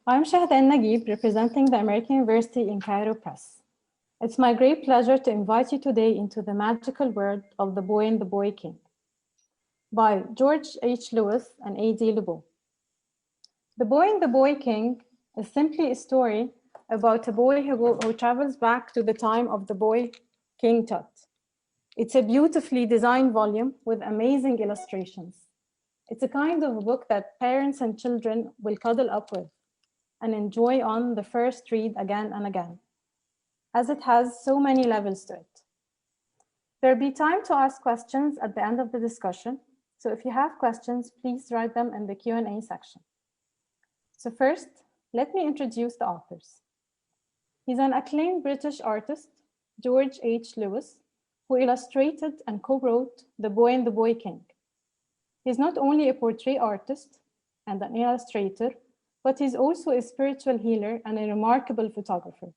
I'm Shahdan Naguib, representing the American University in Cairo Press. It's my great pleasure to invite you today into the magical world of The Boy and the Boy King by George H. Lewis and A.D. Lubow. The Boy and the Boy King is simply a story about a boy who travels back to the time of the boy King Tut. It's a beautifully designed volume with amazing illustrations. It's a kind of a book that parents and children will cuddle up with and enjoy on the first read again and again, as it has so many levels to it. There'll be time to ask questions at the end of the discussion, so if you have questions, please write them in the Q&A section. So first, let me introduce the authors. He's an acclaimed British artist, George H. Lewis, who illustrated and co-wrote The Boy and the Boy King. He's not only a portrait artist and an illustrator, but he's also a spiritual healer and a remarkable photographer.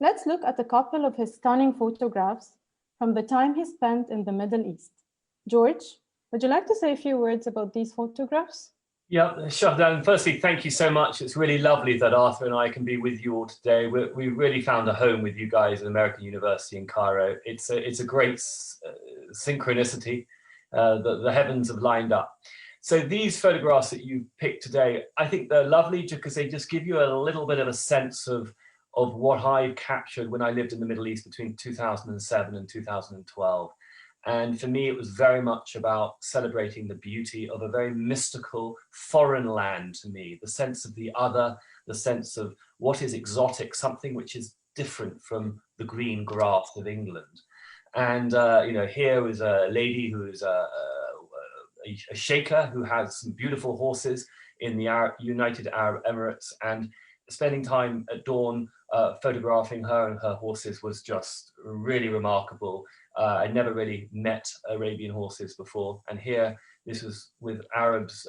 Let's look at a couple of his stunning photographs from the time he spent in the Middle East. George, would you like to say a few words about these photographs? Yeah, Shahdan, firstly, thank you so much. It's really lovely that Arthur and I can be with you all today. We really found a home with you guys at American University in Cairo. It's a great synchronicity that the heavens have lined up. So these photographs that you picked today, I think they're lovely because they just give you a little bit of a sense of what I captured when I lived in the Middle East between 2007 and 2012. And for me, it was very much about celebrating the beauty of a very mystical foreign land to me, the sense of the other, the sense of what is exotic, something which is different from the green grass of England. And here is a lady who is a sheikha who has some beautiful horses in the United Arab Emirates, and spending time at dawn photographing her and her horses was just really remarkable. I never really met Arabian horses before, and here this was with Arabs,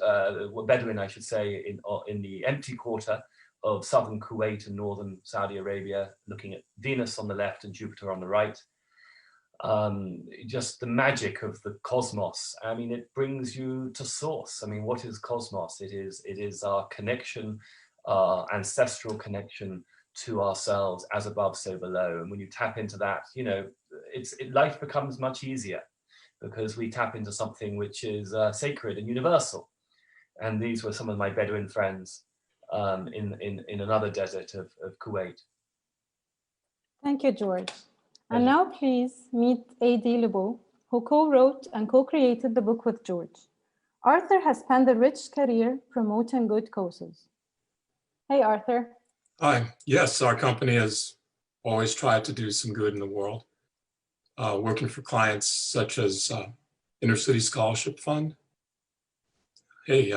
Bedouin I should say, in the empty quarter of southern Kuwait and northern Saudi Arabia, looking at Venus on the left and Jupiter on the right. Just the magic of the cosmos. I mean, it brings you to source. I mean, what is cosmos? It is our connection, our ancestral connection to ourselves, as above, so below. And when you tap into that, life becomes much easier because we tap into something which is sacred and universal. And these were some of my Bedouin friends in another desert of Kuwait. Thank you, George. And now please meet A.D. Lubow, who co-wrote and co-created the book with George. Arthur has spent a rich career promoting good causes. Hey, Arthur. Hi. Yes, our company has always tried to do some good in the world, working for clients such as Inner City Scholarship Fund. Hey,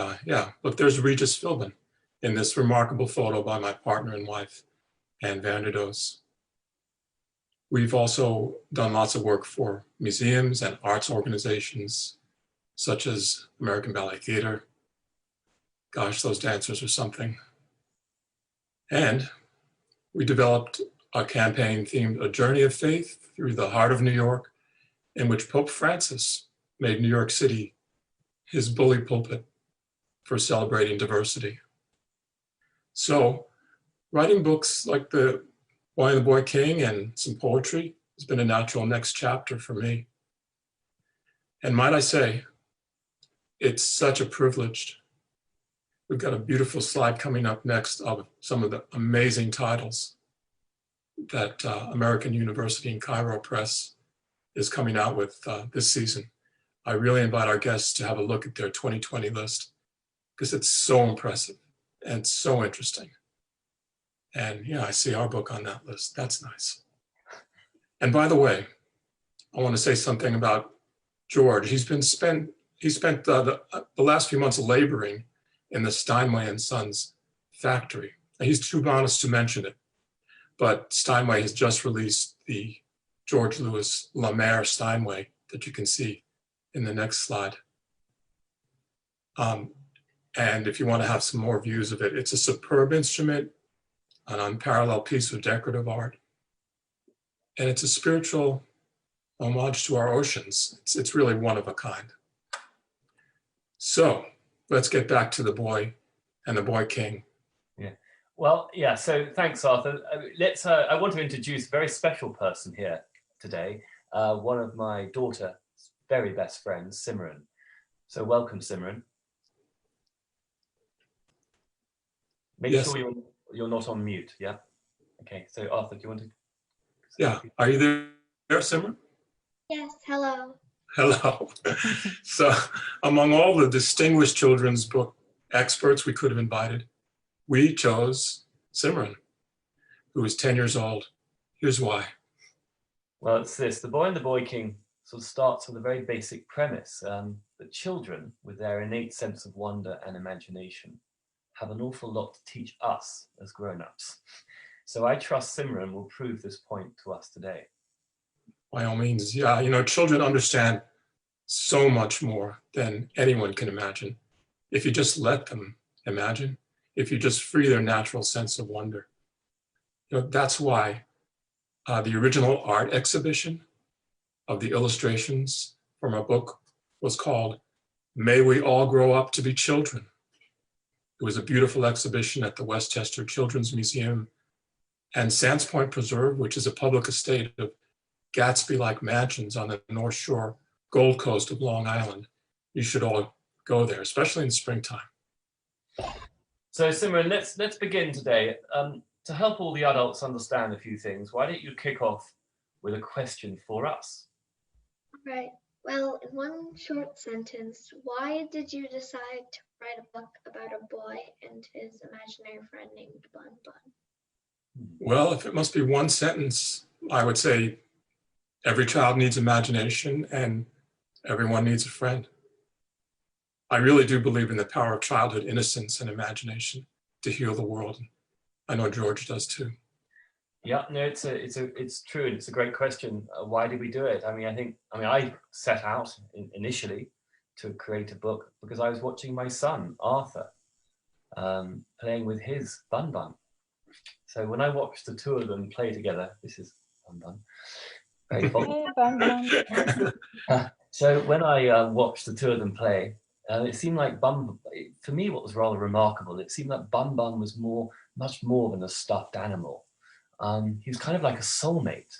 look, there's Regis Philbin in this remarkable photo by my partner and wife, Anne Vanderdoes. We've also done lots of work for museums and arts organizations, such as American Ballet Theater. Gosh, those dancers are something. And we developed a campaign themed A Journey of Faith through the heart of New York, in which Pope Francis made New York City his bully pulpit for celebrating diversity. So writing books like The Boy and the Boy King and some poetry has been a natural next chapter for me. And might I say, it's such a privilege. We've got a beautiful slide coming up next of some of the amazing titles that American University in Cairo Press is coming out with this season. I really invite our guests to have a look at their 2020 list because it's so impressive and so interesting. And yeah, I see our book on that list. That's nice. And by the way, I want to say something about George. He spent the last few months laboring in the Steinway and Sons factory. Now, he's too honest to mention it, but Steinway has just released the George Louis La Mer Steinway that you can see in the next slide. And if you want to have some more views of it, it's a superb instrument, an unparalleled piece of decorative art. And it's a spiritual homage to our oceans. It's really one of a kind. So let's get back to The Boy and the Boy King Yeah. Well, yeah. So thanks, Arthur. Let's. I want to introduce a very special person here today. One of my daughter's very best friends, Simron. So welcome, Simron. Make sure you're not on mute. Yeah. Okay. So Arthur, do you want to? Yeah. Are you there, Simron? Yes. Hello. Hello. So, among all the distinguished children's book experts we could have invited, we chose Simron, who is 10 years old. Here's why. Well, it's this. The Boy and the Boy King sort of starts with a very basic premise that children, with their innate sense of wonder and imagination, have an awful lot to teach us as grown-ups. So I trust Simron will prove this point to us today. By all means, yeah. You know, children understand so much more than anyone can imagine. If you just let them imagine, if you just free their natural sense of wonder. You know, that's why the original art exhibition of the illustrations from our book was called May We All Grow Up to Be Children. It was a beautiful exhibition at the Westchester Children's Museum and Sands Point Preserve, which is a public estate of Gatsby-like mansions on the North Shore Gold Coast of Long Island. You should all go there, especially in springtime. So Simron, let's begin today. To help all the adults understand a few things, why don't you kick off with a question for us? Right. Well, in one short sentence, why did you decide to write a book about a boy and his imaginary friend named Bun-bun? Well, if it must be one sentence, I would say every child needs imagination and everyone needs a friend. I really do believe in the power of childhood innocence and imagination to heal the world. I know George does too. Yeah, no, it's true, and it's a great question. Why did we do it? I set out initially to create a book because I was watching my son Arthur playing with his Bun-bun. So when I watched the two of them play together, this is Bun-bun. Very fun. Hey, Bun-bun. So when I watched the two of them play, it seemed like for me, what was rather remarkable, it seemed like Bun-bun was much more than a stuffed animal. He was kind of like a soulmate,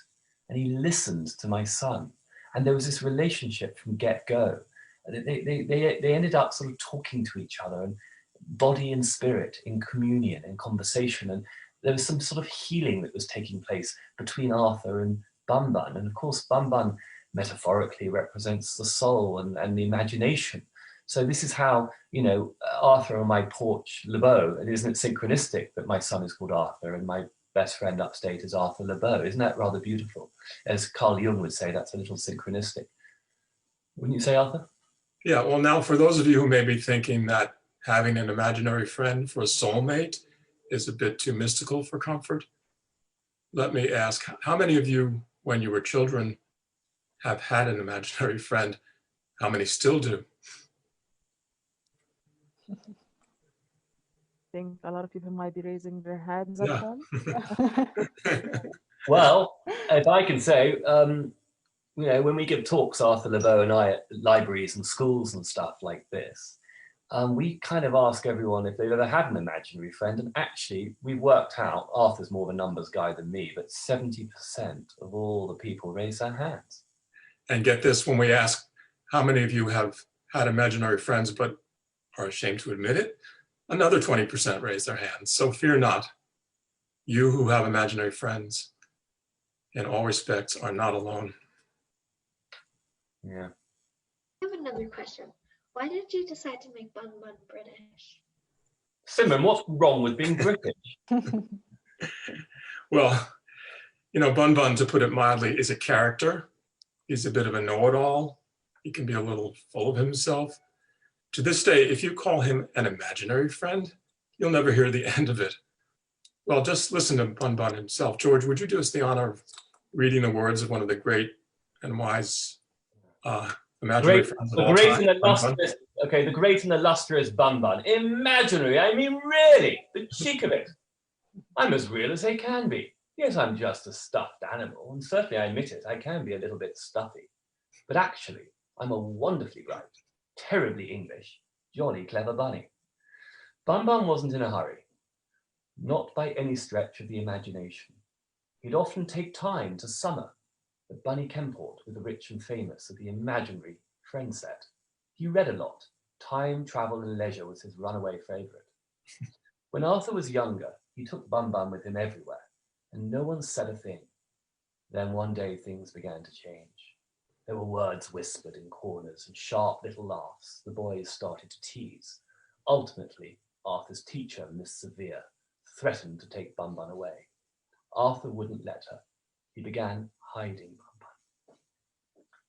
and he listened to my son. And there was this relationship from get-go. They ended up sort of talking to each other, and body and spirit in communion and conversation. And there was some sort of healing that was taking place between Arthur and Bun-bun. And of course, Bun-bun metaphorically represents the soul and the imagination. So this is how, you know, Arthur on my porch, Lubow, and isn't it synchronistic that my son is called Arthur and my best friend upstate is Arthur Lubow? Isn't that rather beautiful? As Carl Jung would say, that's a little synchronistic. Wouldn't you say, Arthur? Yeah, well, now for those of you who may be thinking that having an imaginary friend for a soulmate is a bit too mystical for comfort, let me ask, how many of you, when you were children, have had an imaginary friend? How many still do? I think a lot of people might be raising their hands Yeah. at home. Well, if I can say, you know, when we give talks, Arthur Lubow and I, at libraries and schools and stuff like this, we kind of ask everyone if they've ever had an imaginary friend. And actually, we've worked out, Arthur's more of a numbers guy than me, but 70% of all the people raise their hands. And get this, when we ask how many of you have had imaginary friends but are ashamed to admit it, another 20% raise their hands. So fear not. You who have imaginary friends, in all respects, are not alone. Yeah. I have another question. Why did you decide to make Bun-bun British? Simron, what's wrong with being British? Well, you know, Bun-bun, to put it mildly, is a character. He's a bit of a know-it-all. He can be a little full of himself. To this day, if you call him an imaginary friend, you'll never hear the end of it. Well, just listen to Bun-bun himself. George, would you do us the honor of reading the words of one of the great and wise imaginary friends of all time? The great and illustrious Bun-bun. Imaginary, I mean, really, the cheek of it. I'm as real as they can be. Yes, I'm just a stuffed animal, and certainly I admit it, I can be a little bit stuffy. But actually, I'm a wonderfully bright, terribly English, jolly clever bunny. Bun-bun wasn't in a hurry. not by any stretch of the imagination. He'd often take time to summer at Bunny Kemport with the rich and famous of the imaginary friend set. He read a lot. Time, travel, and leisure was his runaway favorite. When Arthur was younger, he took Bun-bun with him everywhere, and no one said a thing. Then one day things began to change. There were words whispered in corners and sharp little laughs. The boys started to tease. Ultimately, Arthur's teacher, Miss Severe, threatened to take Bun-bun away. Arthur wouldn't let her. He began hiding Bun-bun.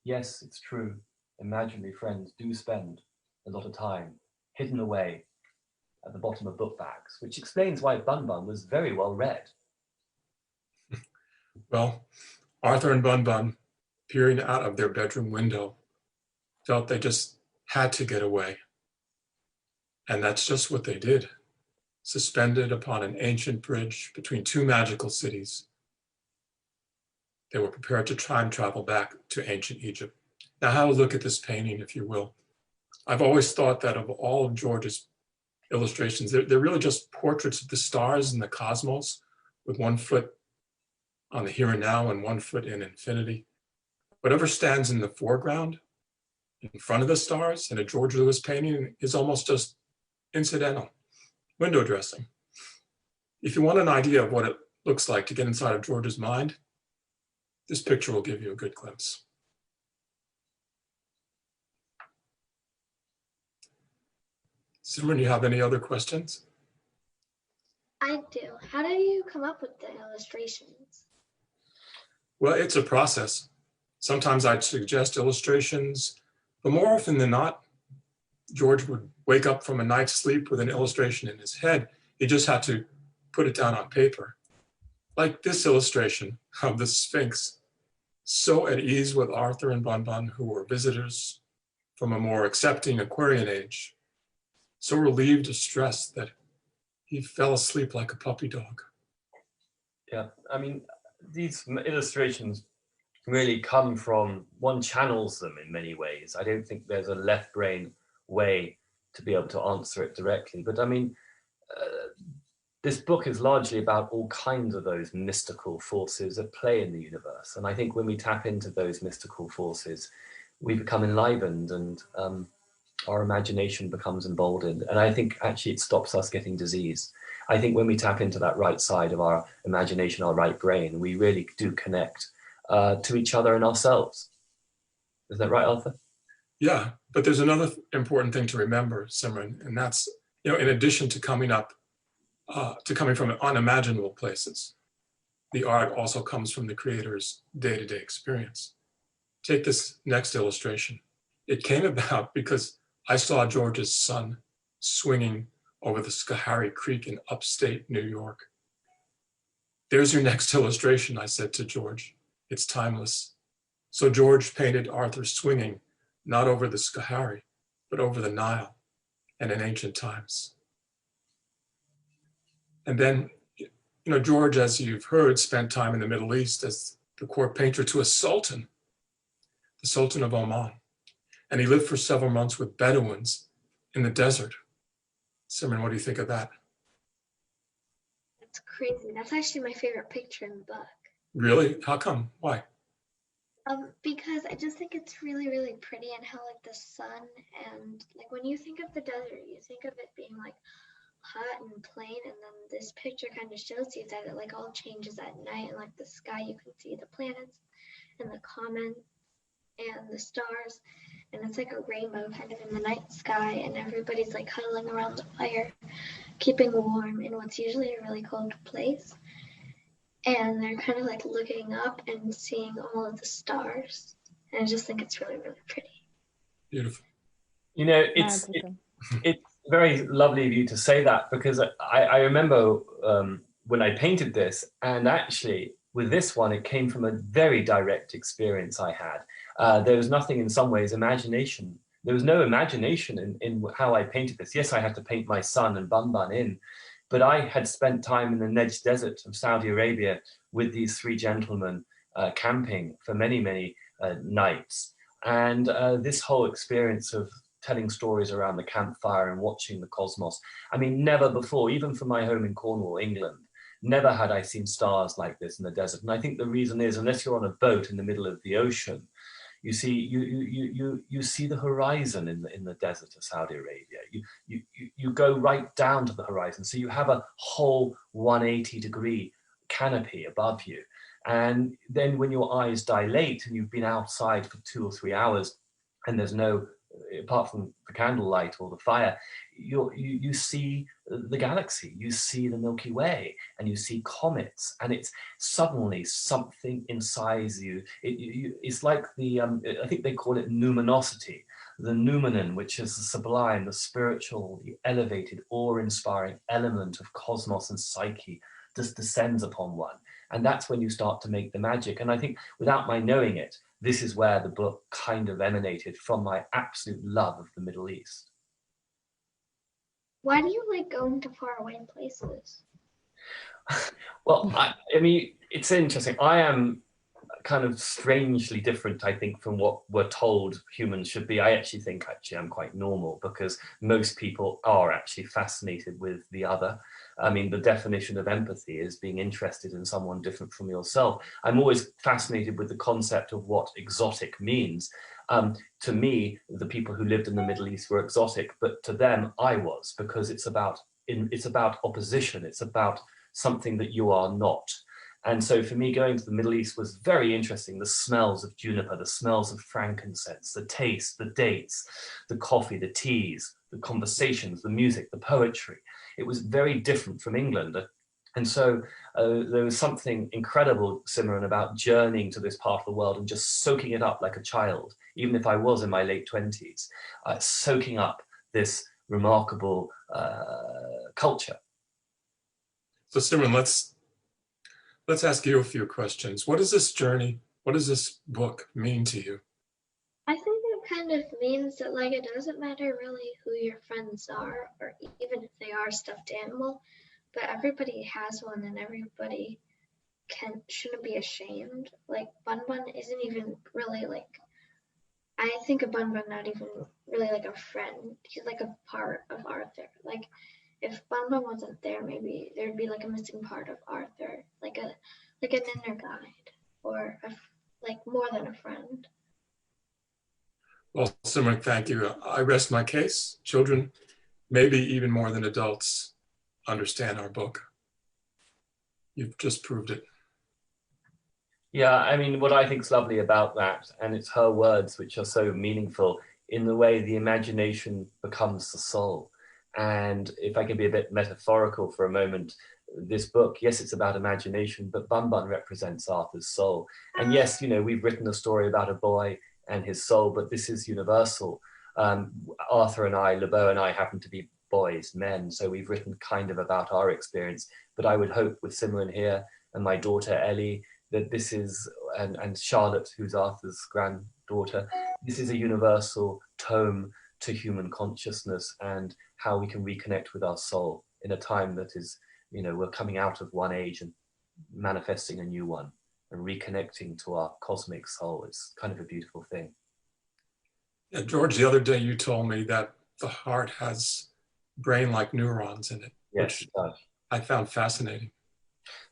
Yes, it's true. Imaginary friends do spend a lot of time hidden away at the bottom of book bags, which explains why Bun-bun was very well read. Well, Arthur and Bun-bun, peering out of their bedroom window, felt they just had to get away. And that's just what they did. Suspended upon an ancient bridge between two magical cities, they were prepared to time travel back to ancient Egypt. Now have a look at this painting, if you will. I've always thought that of all of George's illustrations, they're really just portraits of the stars and the cosmos, with one foot on the here and now and one foot in infinity. Whatever stands in the foreground, in front of the stars in a George Lewis painting, is almost just incidental, window dressing. If you want an idea of what it looks like to get inside of George's mind, this picture will give you a good glimpse. Simron, you have any other questions? I do. How do you come up with the illustrations? Well, it's a process. Sometimes I'd suggest illustrations, but more often than not, George would wake up from a night's sleep with an illustration in his head. He just had to put it down on paper. Like this illustration of the Sphinx, so at ease with Arthur and Bun-bun, who were visitors from a more accepting Aquarian age, so relieved of stress that he fell asleep like a puppy dog. Yeah, I mean, these illustrations really come from, one channels them in many ways. I don't think there's a left brain way to be able to answer it directly. But I mean, this book is largely about all kinds of those mystical forces at play in the universe. And I think when we tap into those mystical forces, we become enlivened and our imagination becomes emboldened. And I think actually it stops us getting diseased. I think when we tap into that right side of our imagination, our right brain, we really do connect to each other and ourselves. Is that right, Arthur? Yeah, but there's another important thing to remember, Simron, and that's, in addition to coming from unimaginable places, the art also comes from the creator's day-to-day experience. Take this next illustration. It came about because I saw George's son swinging over the Schoharie Creek in upstate New York. There's your next illustration, I said to George. It's timeless. So George painted Arthur swinging, not over the Schoharie, but over the Nile and in ancient times. And then, George, as you've heard, spent time in the Middle East as the court painter to a sultan, the Sultan of Oman. And he lived for several months with Bedouins in the desert. Simron, what do you think of that? That's crazy. That's actually my favorite picture in the book. Really? How come? Why? Because I just think it's really, really pretty, and how like the sun and like when you think of the desert, you think of it being like hot and plain, and then this picture kind of shows you that it like all changes at night, and like the sky, you can see the planets and the comet and the stars, and it's like a rainbow kind of in the night sky, and everybody's like huddling around the fire, keeping warm in what's usually a really cold place. And they're kind of like looking up and seeing all of the stars. And I just think it's really, really pretty. Beautiful. It's very lovely of you to say that, because I remember when I painted this, and actually with this one, it came from a very direct experience I had. There was nothing in some ways imagination. There was no imagination in how I painted this. Yes, I had to paint my son and Bun-bun in, but I had spent time in the Nejd Desert of Saudi Arabia with these three gentlemen camping for many, many nights. And this whole experience of telling stories around the campfire and watching the cosmos. I mean, never before, even from my home in Cornwall, England, never had I seen stars like this in the desert. And I think the reason is, unless you're on a boat in the middle of the ocean, you see you see the horizon in the desert of Saudi Arabia. You go right down to the horizon, so you have a whole 180-degree canopy above you. And then when your eyes dilate and you've been outside for 2 or 3 hours, and there's no, apart from the candlelight or the fire, you see the galaxy, you see the Milky Way, and you see comets, and it's suddenly something inside you. It's like the, I think they call it numinosity, the noumenon, which is the sublime, the spiritual, the elevated, awe-inspiring element of cosmos and psyche just descends upon one. And that's when you start to make the magic. And I think without my knowing it, this is where the book kind of emanated from, my absolute love of the Middle East. Why do you like going to faraway places? Well, I mean, it's interesting. I am kind of strangely different, I think, from what we're told humans should be. I actually think I'm quite normal, because most people are actually fascinated with the other. I mean, the definition of empathy is being interested in someone different from yourself. I'm always fascinated with the concept of what exotic means. To me, the people who lived in the Middle East were exotic, but to them, I was, because it's about opposition. It's about something that you are not. And so for me, going to the Middle East was very interesting. The smells of juniper, the smells of frankincense, the taste, the dates, the coffee, the teas, the conversations, the music, the poetry. It was very different from England. And so there was something incredible, Simron, about journeying to this part of the world and just soaking it up like a child, even if I was in my late 20s, soaking up this remarkable culture. So Simron, let's ask you a few questions. What is this journey? What does this book mean to you? I think it kind of means that, like, it doesn't matter really who your friends are, or even if they are stuffed animal, but everybody has one, and everybody shouldn't be ashamed. Like, Bun-bun isn't even really, like, I think of Bun-bun not even really like a friend. He's like a part of Arthur. Like, if Bun-bun wasn't there, maybe there'd be like a missing part of Arthur, like an inner guide, or like more than a friend. Well, Simron, thank you. I rest my case. Children, maybe even more than adults, understand our book. You've just proved it. Yeah, I mean, what I think is lovely about that, and it's her words which are so meaningful, in the way the imagination becomes the soul. And if I can be a bit metaphorical for a moment, this book, yes, it's about imagination, but Bun-bun represents Arthur's soul. And yes, you know, we've written a story about a boy and his soul, but this is universal. Arthur and I, Lubow and I, happen to be boys, men, so we've written kind of about our experience. But I would hope with Simron here and my daughter Ellie, that this is, and Charlotte, who's Arthur's granddaughter, this is a universal tome to human consciousness and how we can reconnect with our soul in a time that is, you know, we're coming out of one age and manifesting a new one and reconnecting to our cosmic soul. It's kind of a beautiful thing. Yeah, George, the other day you told me that the heart has brain like neurons in it, Yes, which it does. I found fascinating.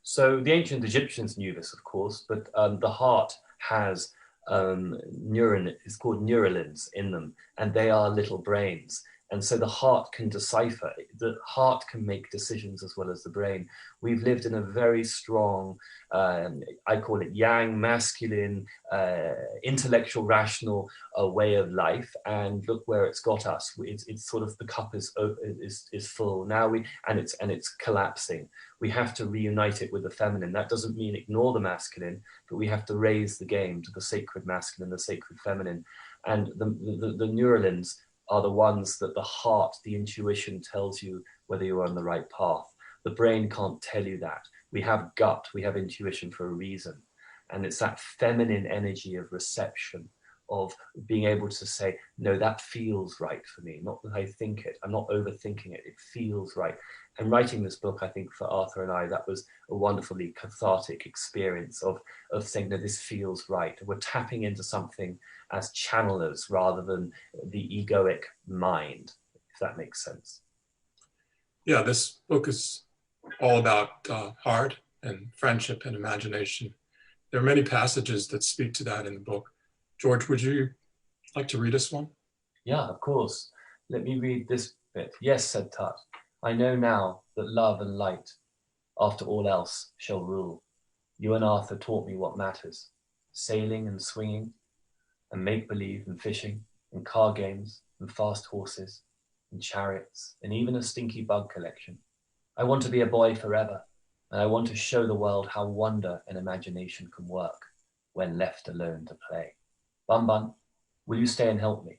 So the ancient Egyptians knew this, of course, but the heart has it's called neurons in them, and they are little brains. And so the heart can decipher, the heart can make decisions as well as the brain. We've lived in a very strong, I call it yang, masculine, intellectual, rational way of life. And look where it's got us. It's sort of, the cup is full now, and it's collapsing. We have to reunite it with the feminine. That doesn't mean ignore the masculine, but we have to raise the game to the sacred masculine, the sacred feminine. And the neurons are the ones that the heart, the intuition, tells you whether you're on the right path. The brain can't tell you that. We have gut, we have intuition for a reason. And it's that feminine energy of reception, of being able to say, no, that feels right for me, not that I think it, I'm not overthinking it, it feels right. And writing this book, I think for Arthur and I, that was a wonderfully cathartic experience of saying, no, this feels right. We're tapping into something as channelers rather than the egoic mind, if that makes sense. Yeah, this book is all about heart and friendship and imagination. There are many passages that speak to that in the book. George, would you like to read us one? Yeah, of course. Let me read this bit. Yes, said Tut, I know now that love and light, after all else, shall rule. You and Arthur taught me what matters. Sailing and swinging, and make-believe and fishing, and car games, and fast horses, and chariots, and even a stinky bug collection. I want to be a boy forever, and I want to show the world how wonder and imagination can work when left alone to play. Bun-bun, will you stay and help me?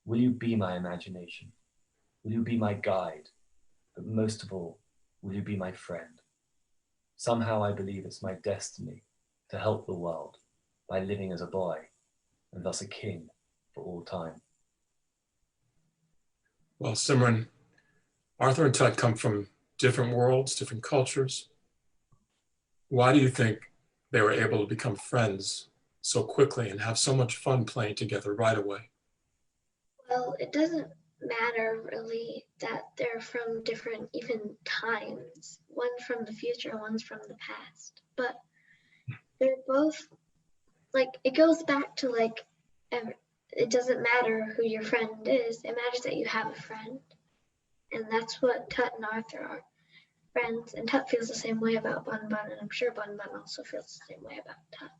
Will you be my imagination? Will you be my guide? But most of all, will you be my friend? Somehow I believe it's my destiny to help the world by living as a boy and thus a king for all time. Well, Simron, Arthur and Tut come from different worlds, different cultures. Why do you think they were able to become friends so quickly and have so much fun playing together right away? Well, it doesn't matter really that they're from different even times. One's from the future, one's from the past. But they're both, like, it goes back to, like, it doesn't matter who your friend is. It matters that you have a friend. And that's what Tut and Arthur are, friends. And Tut feels the same way about Bun-bun, and I'm sure Bun-bun also feels the same way about Tut.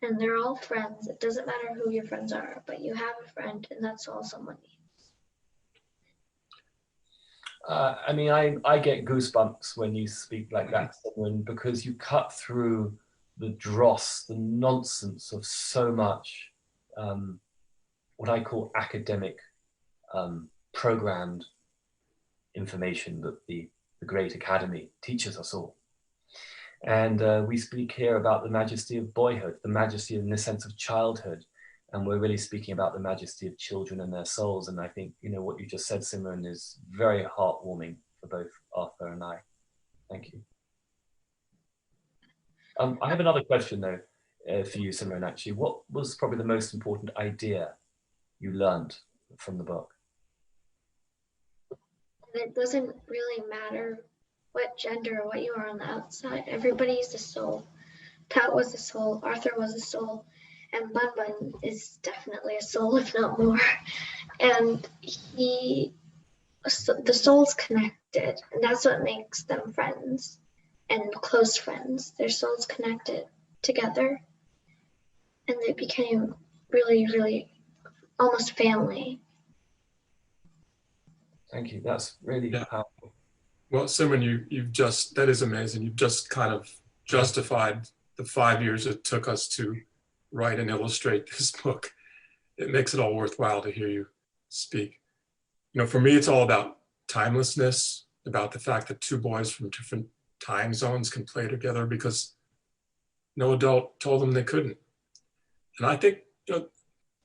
And they're all friends. It doesn't matter who your friends are, but you have a friend, and that's all someone needs. I mean, I get goosebumps when you speak like that, Simon, because you cut through the dross, the nonsense of so much what I call academic programmed information that the great academy teaches us all. And we speak here about the majesty of boyhood, the majesty in the sense of childhood. And we're really speaking about the majesty of children and their souls. And I think, you know, what you just said, Simron, is very heartwarming for both Arthur and I. Thank you. I have another question, though, for you, Simron, actually. What was probably the most important idea you learned from the book? And it doesn't really matter what gender or what you are on the outside. Everybody's a soul. Tut was a soul, Arthur was a soul, and Bun-bun is definitely a soul, if not more. And the soul's connected, and that's what makes them friends and close friends. Their souls connected together, and they became really, really almost family. Thank you. That's really powerful. Well, Simron, you've just, that is amazing. You've just kind of justified the 5 years it took us to write and illustrate this book. It makes it all worthwhile to hear you speak. You know, for me, it's all about timelessness, about the fact that two boys from different time zones can play together because no adult told them they couldn't. And I think, you know,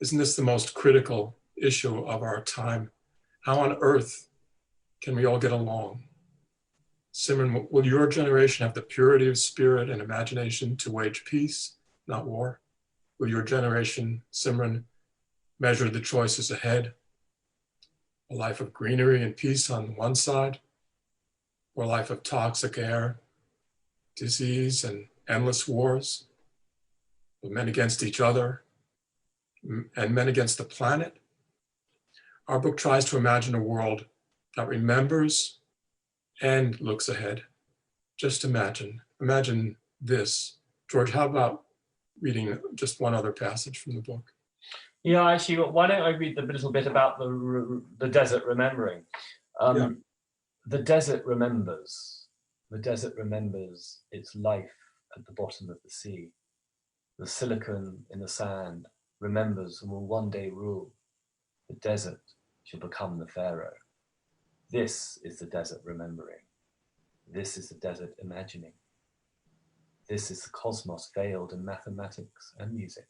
isn't this the most critical issue of our time? How on earth can we all get along? Simron, will your generation have the purity of spirit and imagination to wage peace, not war? Will your generation, Simron, measure the choices ahead? A life of greenery and peace on one side, or a life of toxic air, disease, and endless wars, with men against each other and men against the planet? Our book tries to imagine a world that remembers and looks ahead. Just imagine this. George, how about reading just one other passage from the book? Yeah, actually, why don't I read a little bit about the desert remembering? The desert remembers. The desert remembers its life at the bottom of the sea. The silicon in the sand remembers and will one day rule. The desert shall become the pharaoh. This is the desert remembering. This is the desert imagining. This is the cosmos veiled in mathematics and music.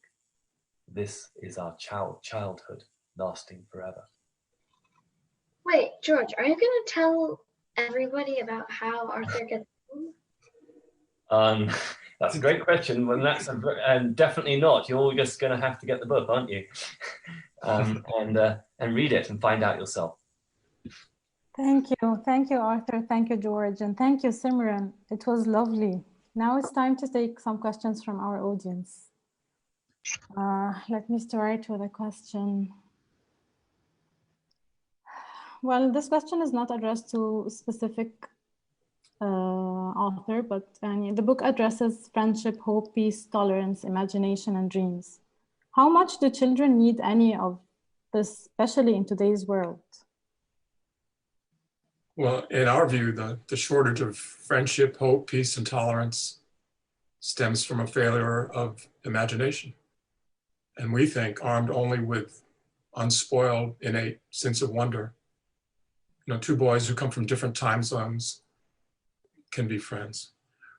This is our childhood lasting forever. Wait, George, are you going to tell everybody about how Arthur gets home? That's a great question. Well, and definitely not. You're just going to have to get the book, aren't you? And read it and find out yourself. Thank you, Arthur. Thank you, George, and thank you, Simran. It was lovely. Now it's time to take some questions from our audience. Let me start with a question. Well, this question is not addressed to a specific author, but the book addresses friendship, hope, peace, tolerance, imagination, and dreams. How much do children need any of this, especially in today's world? Well, in our view, the shortage of friendship, hope, peace, and tolerance stems from a failure of imagination. And we think armed only with unspoiled, innate sense of wonder, two boys who come from different time zones can be friends.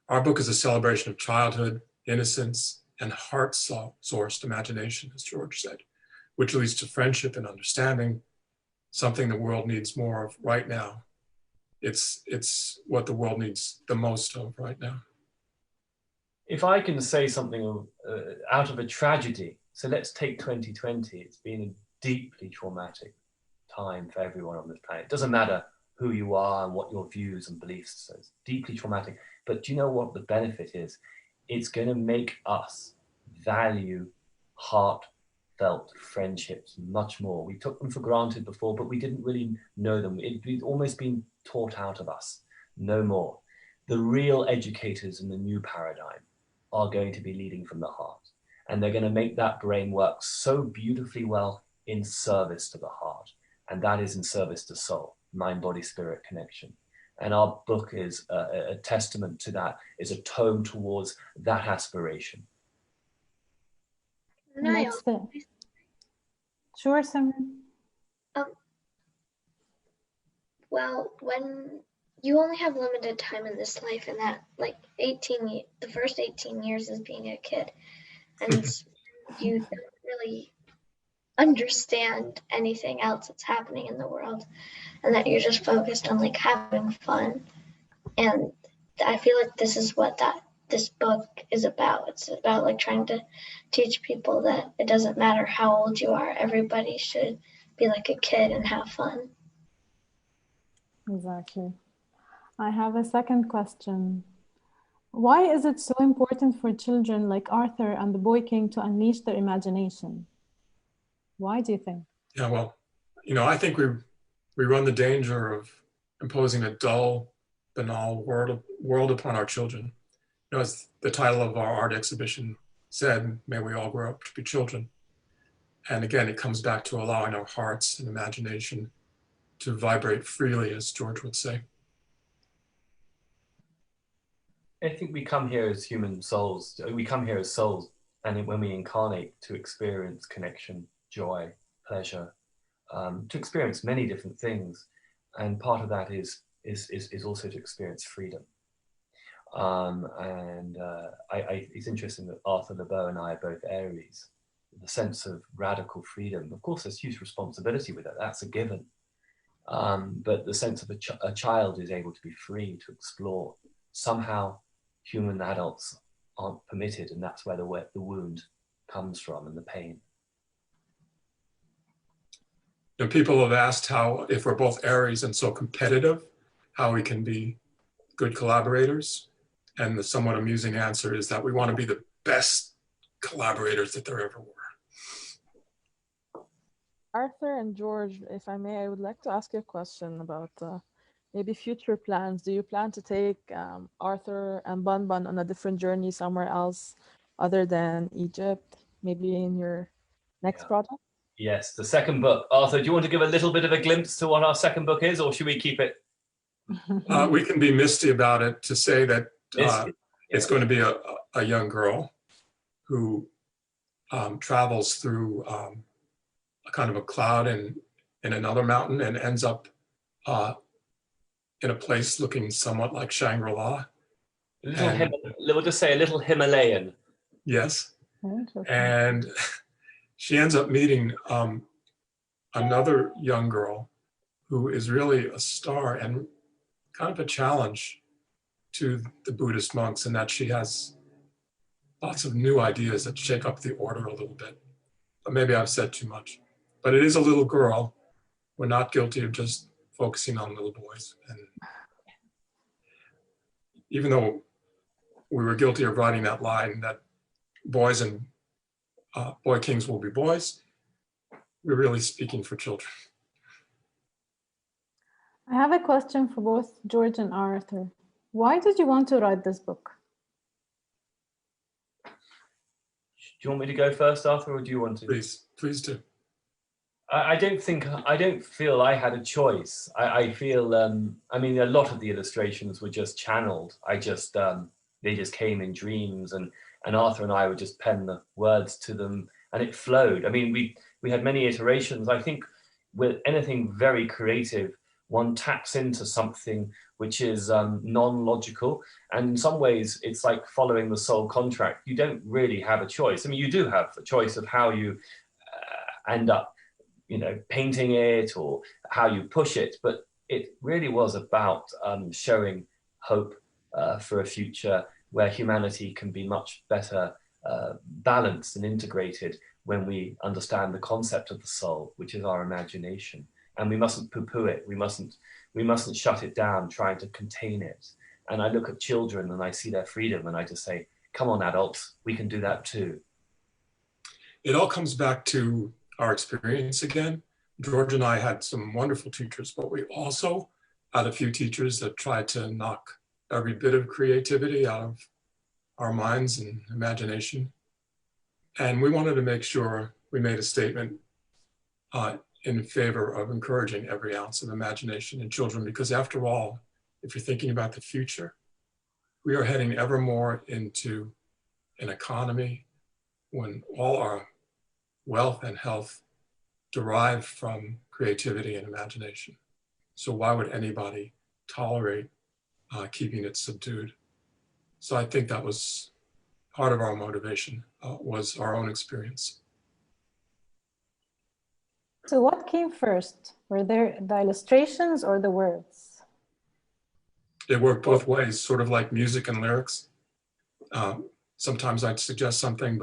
Our book is a celebration of childhood, innocence, and heart-sourced imagination, as George said, which leads to friendship and understanding, something the world needs more of right now. It's what the world needs the most of right now. If I can say something out of a tragedy, so let's take 2020. It's been a deeply traumatic time for everyone on this planet. It doesn't matter who you are and what your views and beliefs are. So it's deeply traumatic. But do you know what the benefit is? It's going to make us value heartfelt friendships much more. We took them for granted before, but we didn't really know them. It'd almost been taught out of us. No more. The real educators in the new paradigm are going to be leading from the heart. And they're going to make that brain work so beautifully well in service to the heart. And that is in service to soul, mind, body, spirit connection. And our book is a testament to that, is a tone towards that aspiration. Next, sure, Simran. Well, when you only have limited time in this life, and that like the first 18 years is being a kid, and you don't really understand anything else that's happening in the world, and that you're just focused on like having fun. And I feel like this is what this book is about. It's about like trying to teach people that it doesn't matter how old you are, everybody should be like a kid and have fun. Exactly. I have a second question. Why is it so important for children like Arthur and the Boy King to unleash their imagination? Why do you think? Yeah, well, I think we run the danger of imposing a dull, banal world upon our children. As the title of our art exhibition said, may we all grow up to be children. And again, it comes back to allowing our hearts and imagination to vibrate freely, as George would say. I think we come here as human souls. We come here as souls, and when we incarnate, to experience connection, joy, pleasure, to experience many different things. And part of that is also to experience freedom. It's interesting that Arthur Lubow and I are both Aries. The sense of radical freedom. Of course, there's huge responsibility with it. That's a given. But the sense of a child is able to be free to explore. Somehow, human adults aren't permitted, and that's where the wound comes from and the pain. People have asked how, if we're both Aries and so competitive, how we can be good collaborators. And the somewhat amusing answer is that we want to be the best collaborators that there ever were. Arthur and George, if I may, I would like to ask you a question about maybe future plans. Do you plan to take Arthur and Bun-bun on a different journey somewhere else other than Egypt, maybe in your next project? Yes, the second book. Arthur, do you want to give a little bit of a glimpse to what our second book is, or should we keep it? We can be misty about it to say that it's going to be a young girl who travels through a kind of a cloud in another mountain and ends up in a place looking somewhat like Shangri-La. We'll just say a little Himalayan. Yes. And she ends up meeting another young girl who is really a star and kind of a challenge to the Buddhist monks, in that she has lots of new ideas that shake up the order a little bit. But maybe I've said too much. But it is a little girl. We're not guilty of just focusing on little boys. And even though we were guilty of writing that line that boys and boy kings will be boys, we're really speaking for children. I have a question for both George and Arthur. Why did you want to write this book? Do you want me to go first, Arthur, or do you want to? Please do. I don't feel I had a choice. I feel, I mean, a lot of the illustrations were just channeled. They just came in dreams, and Arthur and I would just pen the words to them, and it flowed. I mean, we had many iterations. I think with anything very creative, one taps into something which is non-logical, and in some ways it's like following the soul contract. You don't really have a choice. I mean, you do have a choice of how you end up, you know, painting it or how you push it, but it really was about showing hope for a future where humanity can be much better balanced and integrated when we understand the concept of the soul, which is our imagination. And we mustn't poo-poo it. We mustn't shut it down, trying to contain it. And I look at children and I see their freedom, and I just say, come on, adults, we can do that too. It all comes back to our experience again. George and I had some wonderful teachers, but we also had a few teachers that tried to knock every bit of creativity out of our minds and imagination. And we wanted to make sure we made a statement in favor of encouraging every ounce of imagination in children, because after all, if you're thinking about the future, we are heading ever more into an economy when all our wealth and health derive from creativity and imagination. So why would anybody tolerate keeping it subdued? So I think that was part of our motivation, was our own experience. So what came first? Were there the illustrations or the words? It worked both ways, sort of like music and lyrics. Sometimes I'd suggest something,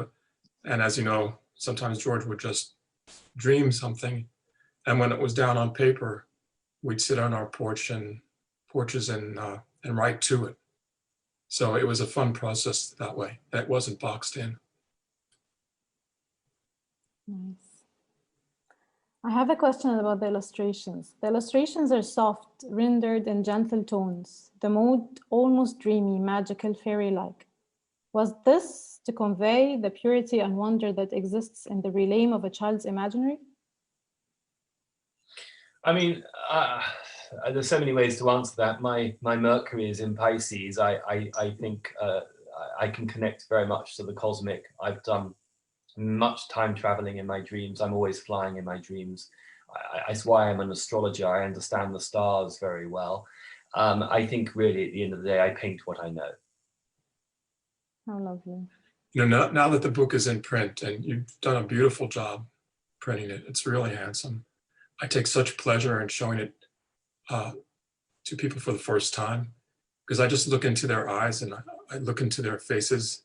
and as you know, sometimes George would just dream something. And when it was down on paper, we'd sit on our porches and write to it. So it was a fun process that way. That wasn't boxed in. Nice. I have a question about the illustrations. The illustrations are soft, rendered in gentle tones. The mood almost dreamy, magical, fairy-like. Was this to convey the purity and wonder that exists in the realm of a child's imaginary? I mean, there's so many ways to answer that. My Mercury is in Pisces. I think I can connect very much to the cosmic. I've done much time traveling in my dreams. I'm always flying in my dreams. That's why I'm an astrologer. I understand the stars very well. I think really at the end of the day, I paint what I know. How lovely. You know, now that the book is in print, and you've done a beautiful job printing it, it's really handsome. I take such pleasure in showing it to people for the first time, because I just look into their eyes and I look into their faces,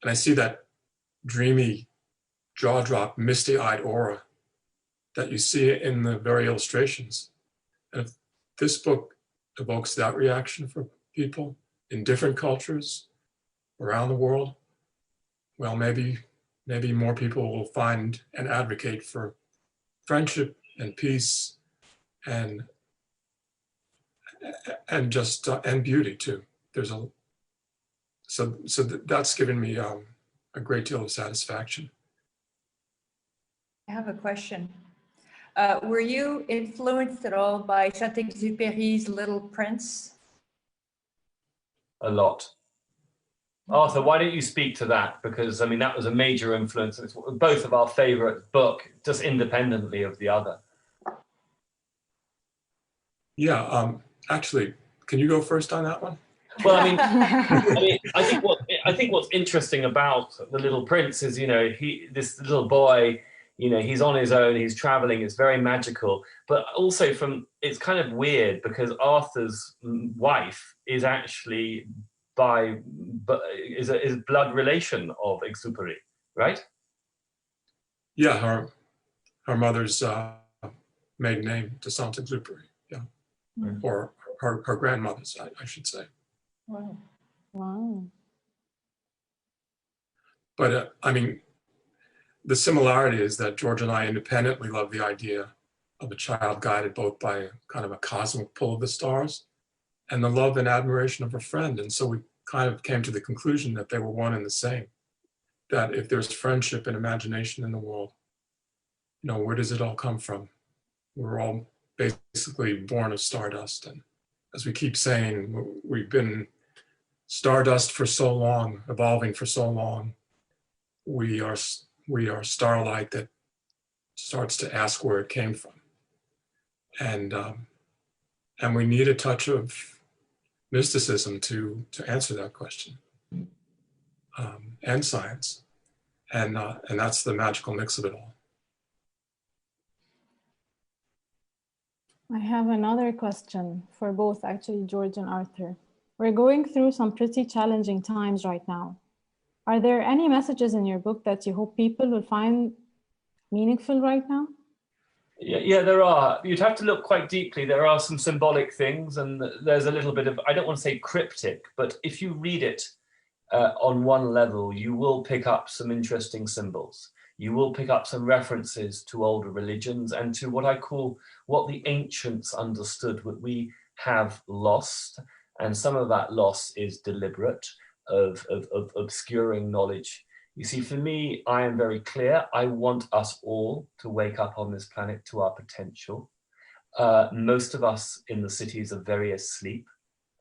and I see that dreamy, jaw-drop, misty-eyed aura that you see in the very illustrations. And if this book evokes that reaction for people in different cultures around the world, well, maybe more people will find and advocate for friendship and peace and just and beauty too. So that's given me a great deal of satisfaction. I have a question. Were you influenced at all by Saint-Exupéry's Little Prince? A lot. Arthur, why don't you speak to that? Because I mean, that was a major influence. It's both of our favorite book, just independently of the other. Yeah, actually, can you go first on that one? Well, I mean, I think what's interesting about The Little Prince is, you know, this little boy, You know, he's on his own, he's traveling, it's very magical. But also it's kind of weird because Arthur's wife is actually is a blood relation of Exupery, right? Yeah, her mother's maiden name, de Saint-Exupéry, yeah. Or her grandmother's, I should say. Wow. Wow. But I mean, the similarity is that George and I independently love the idea of a child guided both by kind of a cosmic pull of the stars and the love and admiration of a friend. And so we kind of came to the conclusion that they were one and the same, that if there's friendship and imagination in the world, you know, where does it all come from? We're all basically born of stardust. And as we keep saying, we've been stardust for so long, evolving for so long. We are starlight that starts to ask where it came from. And we need a touch of mysticism to answer that question, and science. And that's the magical mix of it all. I have another question for both, actually, George and Arthur. We're going through some pretty challenging times right now. Are there any messages in your book that you hope people will find meaningful right now? Yeah, there are. You'd have to look quite deeply. There are some symbolic things, and there's a little bit of, I don't want to say cryptic, but if you read it on one level, you will pick up some interesting symbols. You will pick up some references to older religions and to what I call what the ancients understood, what we have lost. And some of that loss is deliberate, of obscuring knowledge. You see, for me, I am very clear. I want us all to wake up on this planet to our potential. Most of us in the cities are very asleep,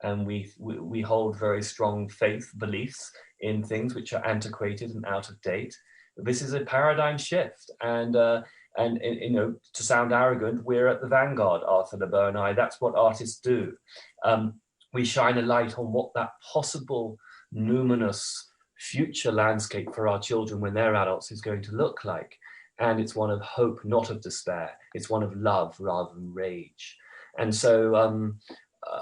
and we hold very strong faith beliefs in things which are antiquated and out of date. This is a paradigm shift, and you know, to sound arrogant, we're at the vanguard, Arthur Lubow and I. That's what artists do. We shine a light on what that possible numinous future landscape for our children when they're adults is going to look like. And it's one of hope, not of despair. It's one of love rather than rage. And so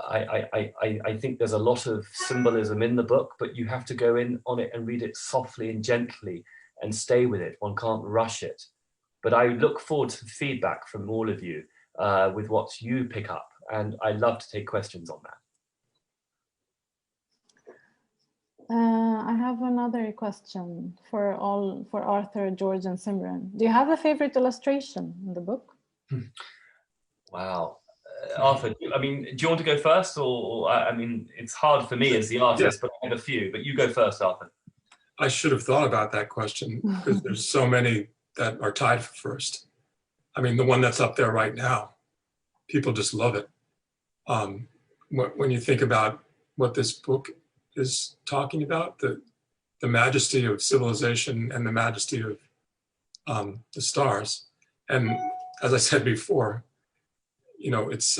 I think there's a lot of symbolism in the book, but you have to go in on it and read it softly and gently and stay with it. One can't rush it. But I look forward to feedback from all of you with what you pick up. And I love to take questions on that. I have another question for Arthur, George, and Simron. Do you have a favorite illustration in the book? Wow. Arthur, I mean, do you want to go first? Or I mean, it's hard for me as the artist, but I have a few. But you go first, Arthur. I should have thought about that question because there's so many that are tied for first. I mean, the one that's up there right now, people just love it. When you think about what this book is talking about, the majesty of civilization and the majesty of the stars. And as I said before, you know, it's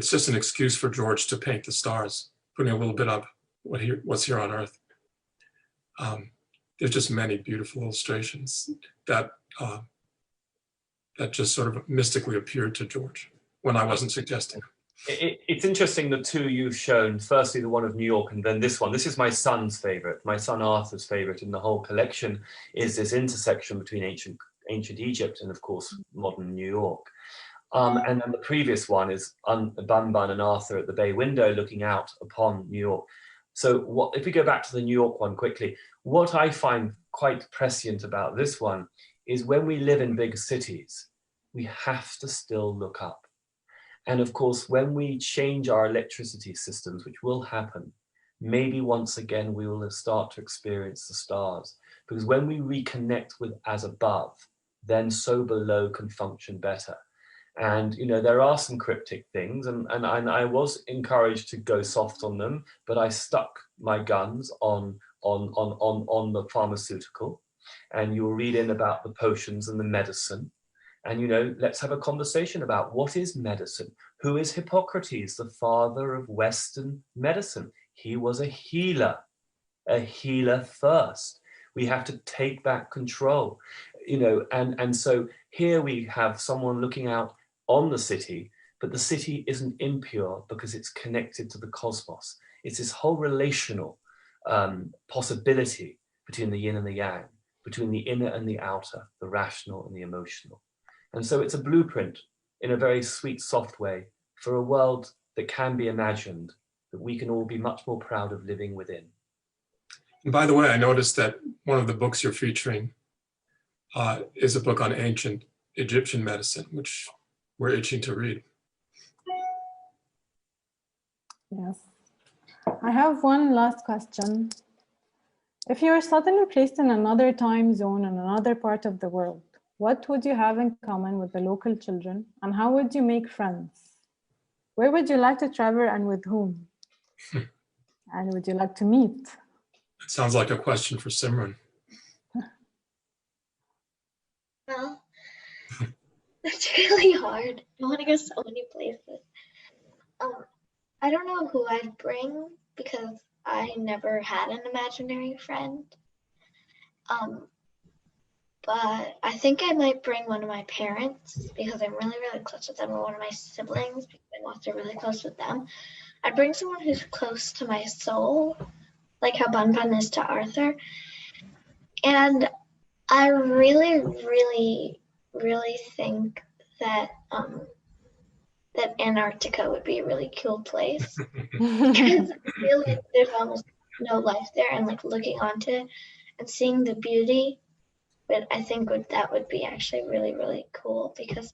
just an excuse for George to paint the stars, putting a little bit of what's here on Earth. There's just many beautiful illustrations that just sort of mystically appeared to George when I wasn't suggesting. It's interesting, the two you've shown, firstly the one of New York and then this one. This is my son's favorite, my son Arthur's favorite in the whole collection, is this intersection between ancient Egypt and of course modern New York. And then the previous one is Bun-bun and Arthur at the bay window looking out upon New York. So if we go back to the New York one quickly, what I find quite prescient about this one is when we live in big cities, we have to still look up. And of course, when we change our electricity systems, which will happen, maybe once again, we will start to experience the stars. Because when we reconnect with as above, then so below can function better. And, you know, there are some cryptic things, and I was encouraged to go soft on them, but I stuck my guns on the pharmaceutical. And you'll read in about the potions and the medicine. And, you know, let's have a conversation about what is medicine? Who is Hippocrates, the father of Western medicine? He was a healer first. We have to take back control. you know, and so here we have someone looking out on the city, but the city isn't impure because it's connected to the cosmos. It's this whole relational possibility between the yin and the yang, between the inner and the outer, the rational and the emotional. And so it's a blueprint in a very sweet, soft way for a world that can be imagined, that we can all be much more proud of living within. And by the way, I noticed that one of the books you're featuring is a book on ancient Egyptian medicine, which we're itching to read. Yes. I have one last question. If you were suddenly placed in another time zone in another part of the world, what would you have in common with the local children, and how would you make friends? Where would you like to travel and with whom? And would you like to meet? It sounds like a question for Simron. Well, that's really hard. I want to go so many places. I don't know who I'd bring because I never had an imaginary friend. But I think I might bring one of my parents because I'm really, really close with them, or one of my siblings because I'm also really close with them. I'd bring someone who's close to my soul, like how Bun-bun is to Arthur. And I really, really, really think that that Antarctica would be a really cool place because I feel like there's almost no life there, and like looking onto it and seeing the beauty, but I think that would be actually really, really cool because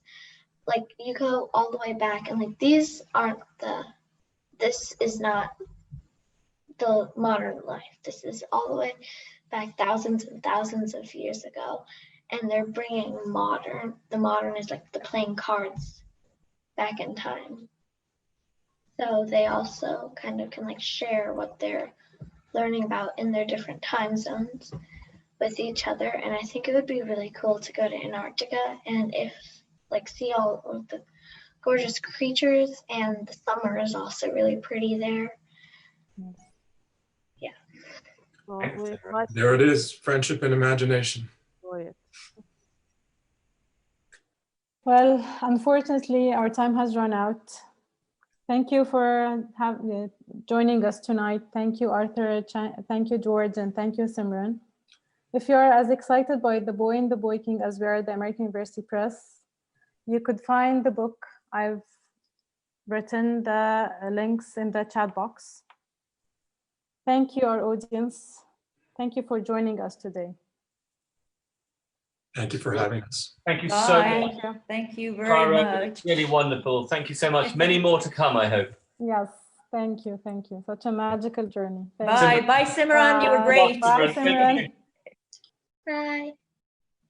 like you go all the way back and like this is not the modern life. This is all the way back thousands and thousands of years ago, and they're bringing modern. The modern is like the playing cards back in time. So they also kind of can like share what they're learning about in their different time zones with each other. And I think it would be really cool to go to Antarctica and see all of the gorgeous creatures, and the summer is also really pretty there. Yeah. Well, There it is, friendship and imagination. Well, unfortunately, our time has run out. Thank you for joining us tonight. Thank you, Arthur. Thank you, George, and thank you, Simron. If you are as excited by The Boy and the Boy King as we are at the American University Press, you could find the book. I've written the links in the chat box. Thank you, our audience. Thank you for joining us today. Thank you for having us. Thank you so much. Thank you very Cara, much. really wonderful. Thank you so much. Many more to come, I hope. Yes, thank you. Thank you. Such a magical journey. Thank Bye. you. Bye, Simron. You were great. Bye, Simron. Bye.